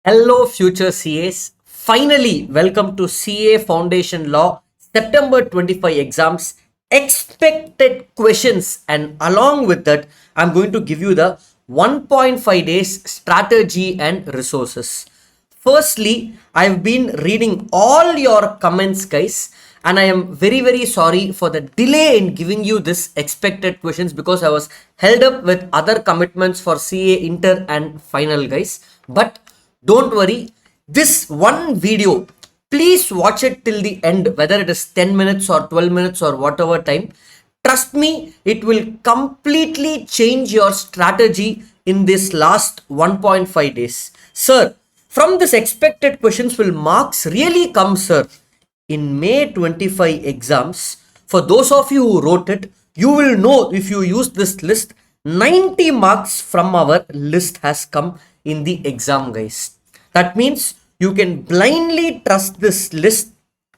Hello, future CAs. Finally, welcome to CA Foundation Law September 25 exams. Expected questions, and along with that, I'm going to give you the 1.5 days strategy and resources. Firstly, I've been reading all your comments, guys, and I am very sorry for the delay in giving you this expected questions because I was held up with other commitments for CA inter and final, guys. But don't worry, this one video, please watch it till the end, whether it is 10 minutes or 12 minutes or whatever time. Trust me, it will completely change your strategy in this last 1.5 days. Sir, from this expected questions will marks really come, sir? In May 25 exams, for those of you who wrote it, you will know if you use this list, 90 marks from our list has come in the exam, guys. That means you can blindly trust this list,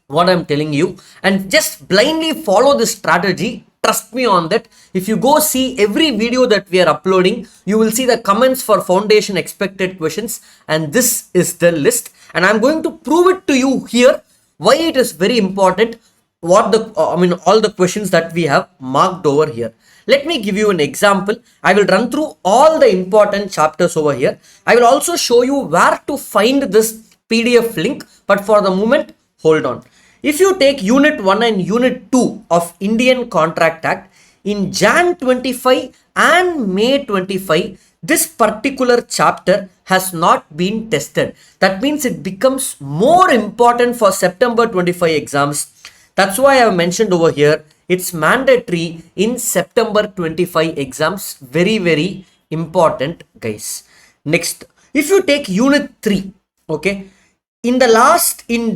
what I'm telling you, and just blindly follow this strategy. Trust me on that. If you go see every video that we are uploading, you will see the comments for foundation expected questions, and this is the list. And I'm going to prove it to you here why it is very important. What the all the questions that we have marked over here. Let me give you an example. I will run through all the important chapters over here. I will also show you where to find this PDF link, but for the moment, hold on. If you take Unit 1 and Unit 2 of Indian Contract Act, in Jan 25 and May 25, this particular chapter has not been tested. That means it becomes more important for September 25 exams. That's why I have mentioned over here, it's mandatory in September 25 exams. Very important, guys. Next, if you take Unit 3, okay, in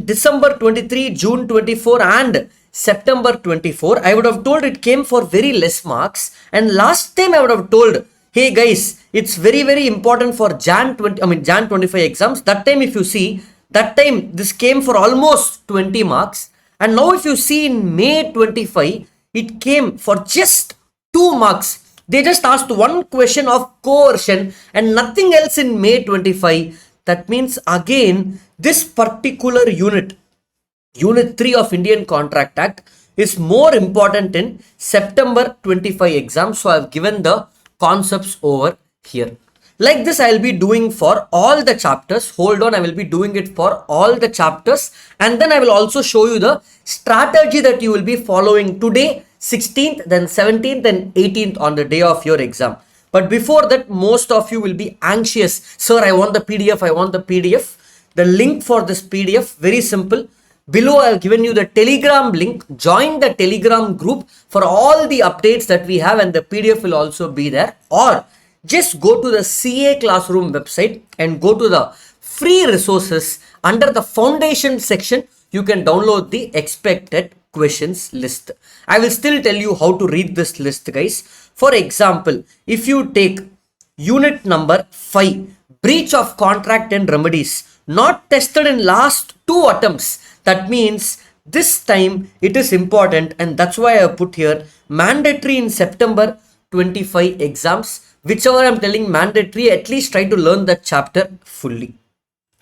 December 23, June 24 and September 24, I would have told it came for very less marks. And last time I would have told, hey guys, it's very important for Jan 25 exams. That time if you see, that time this came for almost 20 marks. And now if you see in May 25, it came for just 2 marks. They just asked one question of coercion and nothing else in May 25. That means again, this particular unit 3 of Indian Contract Act is more important in September 25 exam. So I have given the concepts over here. Like this, I will be doing for all the chapters. Hold on, I will be doing it for all the chapters. And then I will also show you the strategy that you will be following today, 16th, then 17th and 18th on the day of your exam. But before that, most of you will be anxious. Sir, I want the PDF. I want the PDF. The link for this PDF, very simple. Below, I have given you the Telegram link. Join the Telegram group for all the updates that we have, and the PDF will also be there. Or just go to the CA Classroom website and go to the free resources. Under the foundation section, you can download the expected questions list. I will still tell you how to read this list, guys. For example, if you take unit number 5, breach of contract and remedies, not tested in last 2 attempts. That means this time it is important, and that's why I have put here mandatory in September 25 exams. Whichever I'm telling mandatory, at least try to learn that chapter fully.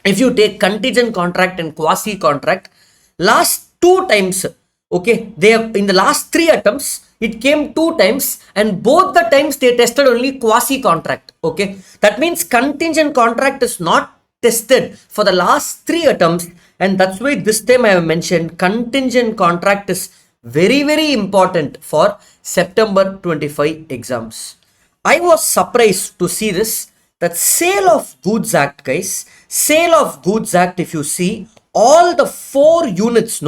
If you take contingent contract and quasi contract, last 2 times, okay, they have in the last 3 attempts, it came 2 times, and both the times they tested only quasi contract. Okay, that means contingent contract is not tested for the last 3 attempts, and that's why this time I have mentioned contingent contract is very important for September 25 exams. I was surprised to see this, that Sale of Goods Act, guys. Sale of Goods Act, if you see, all the 4 units,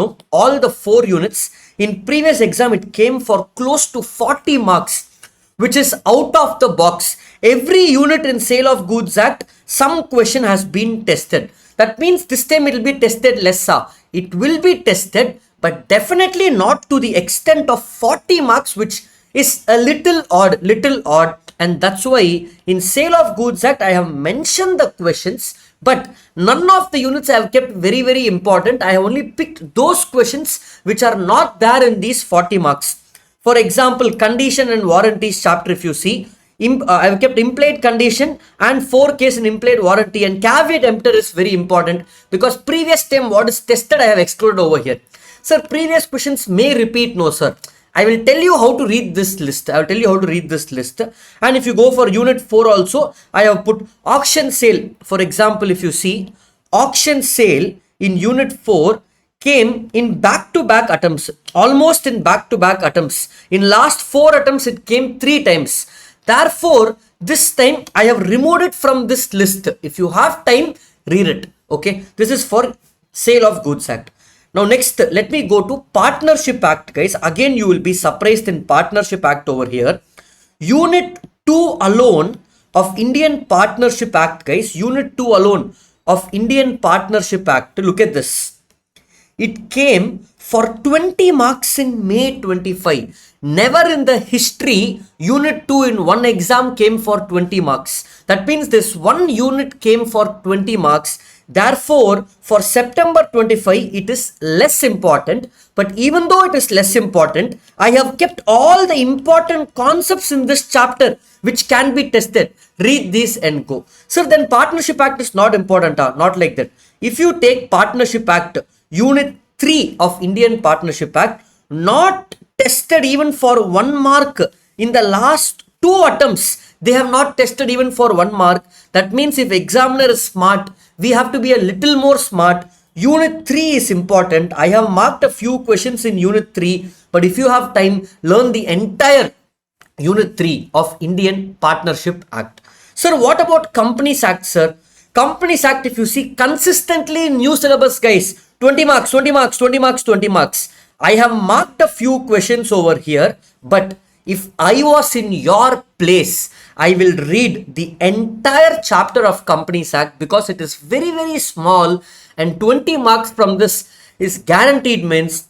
in previous exam, it came for close to 40 marks, which is out of the box. Every unit in Sale of Goods Act, some question has been tested. That means this time it will be tested lesser. It will be tested, but definitely not to the extent of 40 marks, which is a little odd. And that's why in Sale of Goods Act, I have mentioned the questions, but none of the units I have kept very important. I have only picked those questions which are not there in these 40 marks. For example, condition and warranties chapter, if you see, I've kept implied condition and 4 case in implied warranty, and caveat emptor is very important because previous time what is tested I have excluded over here. Sir, previous questions may repeat. No, sir. I will tell you how to read this list. I will tell you how to read this list. And if you go for unit 4 also, I have put auction sale. For example, if you see auction sale in unit 4 came in back-to-back attempts, almost in back-to-back attempts. In last 4 attempts, it came 3 times. Therefore, this time I have removed it from this list. If you have time, read it. Okay, this is for Sale of Goods Act. Now next, let me go to Partnership Act, guys. Again, you will be surprised in Partnership Act over here. Unit 2 alone of Indian Partnership Act, guys. Unit 2 alone of Indian Partnership Act. Look at this. It came for 20 marks in May 25. Never in the history, Unit 2 in one exam came for 20 marks. That means this one unit came for 20 marks. Therefore, for September 25, it is less important. But even though it is less important, I have kept all the important concepts in this chapter which can be tested. Read this and go. So then Partnership Act is not important. Not like that. If you take Partnership Act, Unit 3 of Indian Partnership Act, not tested even for 1 mark in the last 2 attempts. They have not tested even for 1 mark. That means if examiner is smart, we have to be a little more smart. Unit 3 is important. I have marked a few questions in Unit 3, but if you have time, learn the entire Unit 3 of Indian Partnership Act. Sir, what about Companies Act, sir? Companies Act, if you see consistently in new syllabus, guys, 20 marks, 20 marks, 20 marks, 20 marks. I have marked a few questions over here, but if I was in your place, I will read the entire chapter of Companies Act because it is very, very small, and 20 marks from this is guaranteed. Means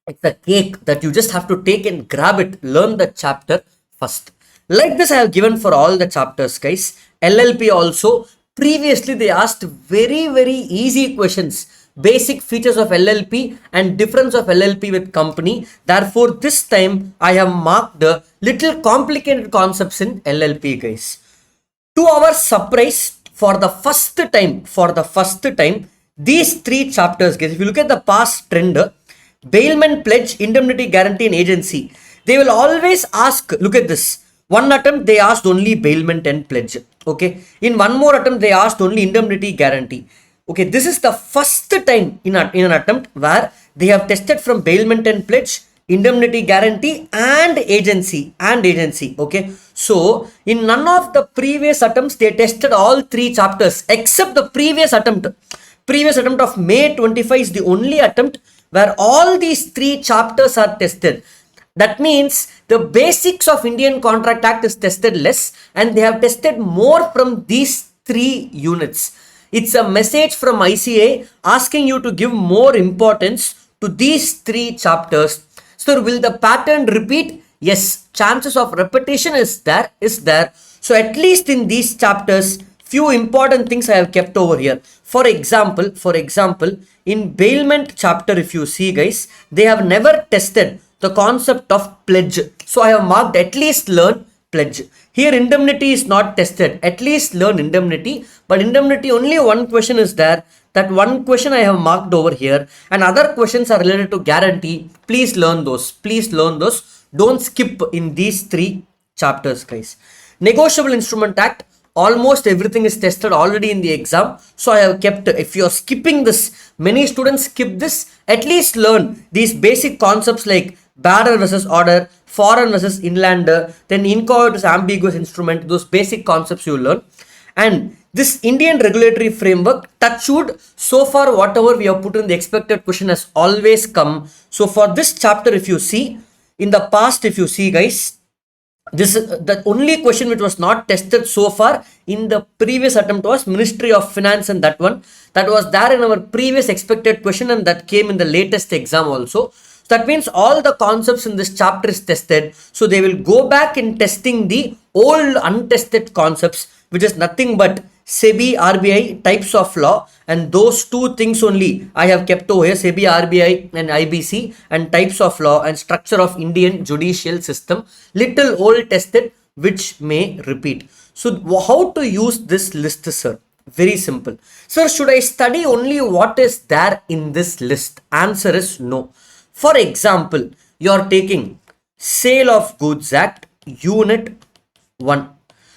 it's a cake that you just have to take and grab it, learn the chapter first. Like this I have given for all the chapters, guys. LLP also, previously they asked very, very easy questions. Basic features of LLP and difference of LLP with company. Therefore, this time I have marked the little complicated concepts in LLP, guys. To our surprise, for the first time, these 3 chapters, guys, if you look at the past trend, bailment, pledge, indemnity, guarantee, and agency, they will always ask, look at this. One attempt they asked only bailment and pledge. Okay. In one more attempt they asked only indemnity, guarantee. Okay, this is the first time in an attempt where they have tested from bailment and pledge, indemnity, guarantee, and agency. Okay, so in none of the previous attempts they tested all 3 chapters except the previous attempt. Previous attempt of May 25 is the only attempt where all these 3 chapters are tested. That means the basics of Indian Contract Act is tested less, and they have tested more from these 3 units. It's a message from ICA asking you to give more importance to these 3 chapters. So will the pattern repeat? Yes, chances of repetition is there. So at least in these chapters, few important things I have kept over here. For example, in bailment chapter, if you see, guys, they have never tested the concept of pledge. So I have marked at least learn pledge. Here indemnity is not tested. At least learn indemnity. But indemnity, only one question is there. That one question I have marked over here. And other questions are related to guarantee. Please learn those. Don't skip in these 3 chapters, guys. Negotiable Instrument Act. Almost everything is tested already in the exam. So I have kept, if you are skipping this, many students skip this. At least learn these basic concepts like bearer versus order, foreign versus inland, then inchoate is ambiguous instrument. Those basic concepts you learn. And this Indian regulatory framework, touch wood, so far whatever we have put in the expected question has always come. So for this chapter, if you see, in the past, if you see, guys, this is the only question which was not tested so far in the previous attempt was Ministry of Finance, and that one that was there in our previous expected question, and that came in the latest exam also. So that means all the concepts in this chapter is tested. So they will go back in testing the old untested concepts, which is nothing but SEBI, RBI, types of law, and those 2 things only I have kept over here: SEBI, RBI, and IBC, and types of law and structure of Indian judicial system. Little old tested, which may repeat. So how to use this list, sir? Very simple. Sir, should I study only what is there in this list? Answer is no. For example, you are taking Sale of Goods Act, Unit 1.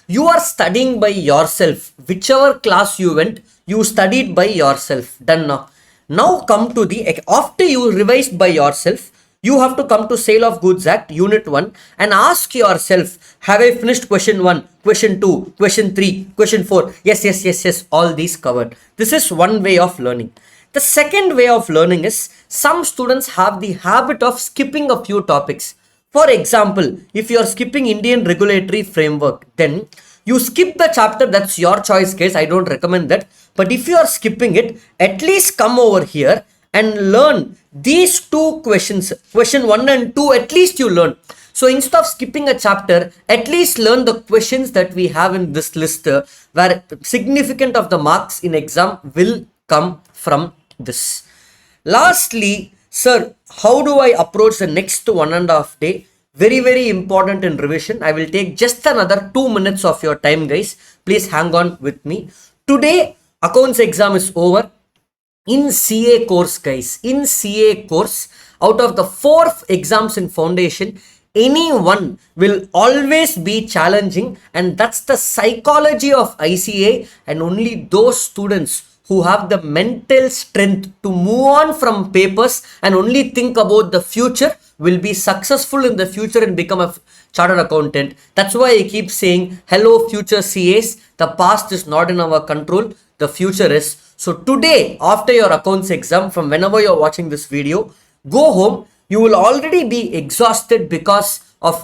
You are studying by yourself. Whichever class you went, you studied by yourself. Done now. Now come to the, after you revised by yourself, you have to come to Sale of Goods Act, Unit 1 and ask yourself, have I finished question 1, question 2, question 3, question 4? Yes, all these covered. This is one way of learning. The second way of learning is, some students have the habit of skipping a few topics. For example, if you are skipping Indian regulatory framework, then you skip the chapter. That's your choice, guys. I don't recommend that. But if you are skipping it, at least come over here and learn these two questions. Question 1 and 2, at least you learn. So instead of skipping a chapter, at least learn the questions that we have in this list, where significant of the marks in exam will come from this. Lastly, sir, how do I approach the next 1.5 day? Very important in revision. I will take just another 2 minutes of your time, guys. Please hang on with me. Today, accounts exam is over. In CA course, guys, in CA course, out of the 4 exams in foundation, any one will always be challenging, and that's the psychology of ICA. And only those students who have the mental strength to move on from papers and only think about the future will be successful in the future and become a chartered accountant. That's why I keep saying, hello future CAs, the past is not in our control, the future is. So today, after your accounts exam, from whenever you're watching this video, go home. You will already be exhausted because of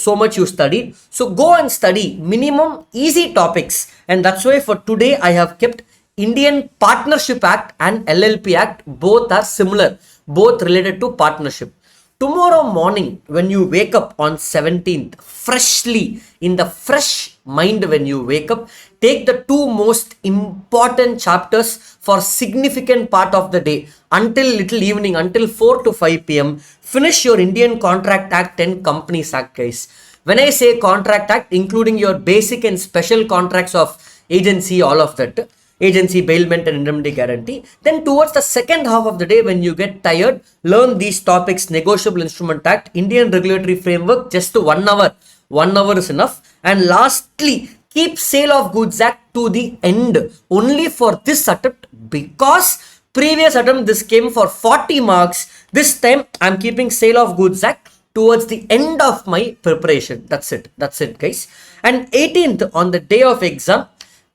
so much you studied. So go and study minimum easy topics. And that's why for today, I have kept Indian Partnership Act and LLP Act. Both are similar, both related to partnership. Tomorrow morning, when you wake up on 17th, freshly, in the fresh mind when you wake up, take the 2 most important chapters for significant part of the day until little evening, until 4 to 5 p.m. Finish your Indian Contract Act and Companies Act, guys. When I say Contract Act, including your basic and special contracts of agency, all of that, agency, bailment and indemnity guarantee. Then towards the second half of the day, when you get tired, learn these topics: Negotiable Instrument Act, Indian Regulatory Framework, just 1 hour. 1 hour is enough. And lastly, keep Sale of Goods Act to the end only for this attempt, because previous attempt this came for 40 marks. This time I'm keeping Sale of Goods Act towards the end of my preparation. That's it, guys. And 18th, on the day of exam,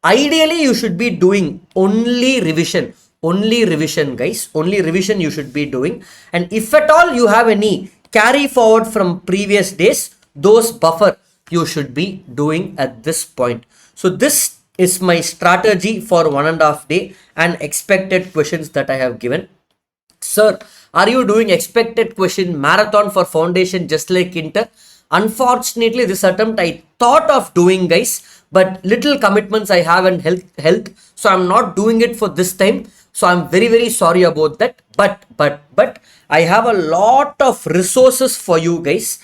ideally you should be doing only revision, guys. Only revision you should be doing. And if at all you have any carry forward from previous days, those buffer you should be doing at this point. So this is my strategy for 1.5 day and expected questions that I have given. Sir, are you doing expected question marathon for foundation just like inter? Unfortunately, this attempt I thought of doing, guys, but little commitments I have in health, so I'm not doing it for this time. So I'm very sorry about that. But I have a lot of resources for you guys.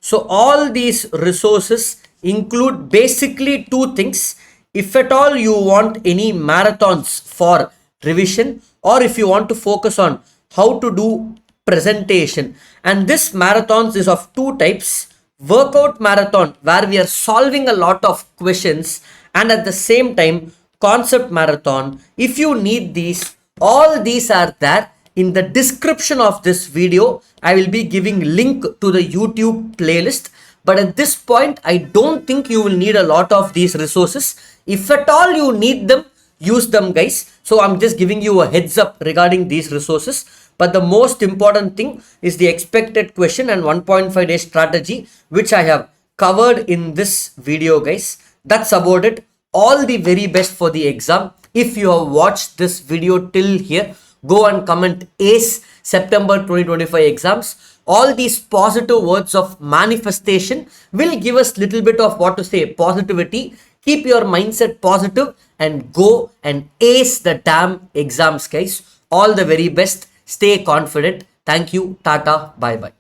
So all these resources include basically 2 things. If at all you want any marathons for revision, or if you want to focus on how to do presentation, and this marathons is of 2 types: workout marathon, where we are solving a lot of questions, and at the same time concept marathon. If you need these, all these are there in the description of this video. I will be giving link to the YouTube playlist, but at this point I don't think you will need a lot of these resources. If at all you need them, use them, guys. So I'm just giving you a heads up regarding these resources. But the most important thing is the expected question and 1.5 day strategy, which I have covered in this video, guys. That's about it. All the very best for the exam. If you have watched this video till here, go and comment ACE September 2025 exams. All these positive words of manifestation will give us little bit of positivity. Keep your mindset positive and go and ace the damn exams, guys. All the very best. Stay confident. Thank you. Tata. Bye bye.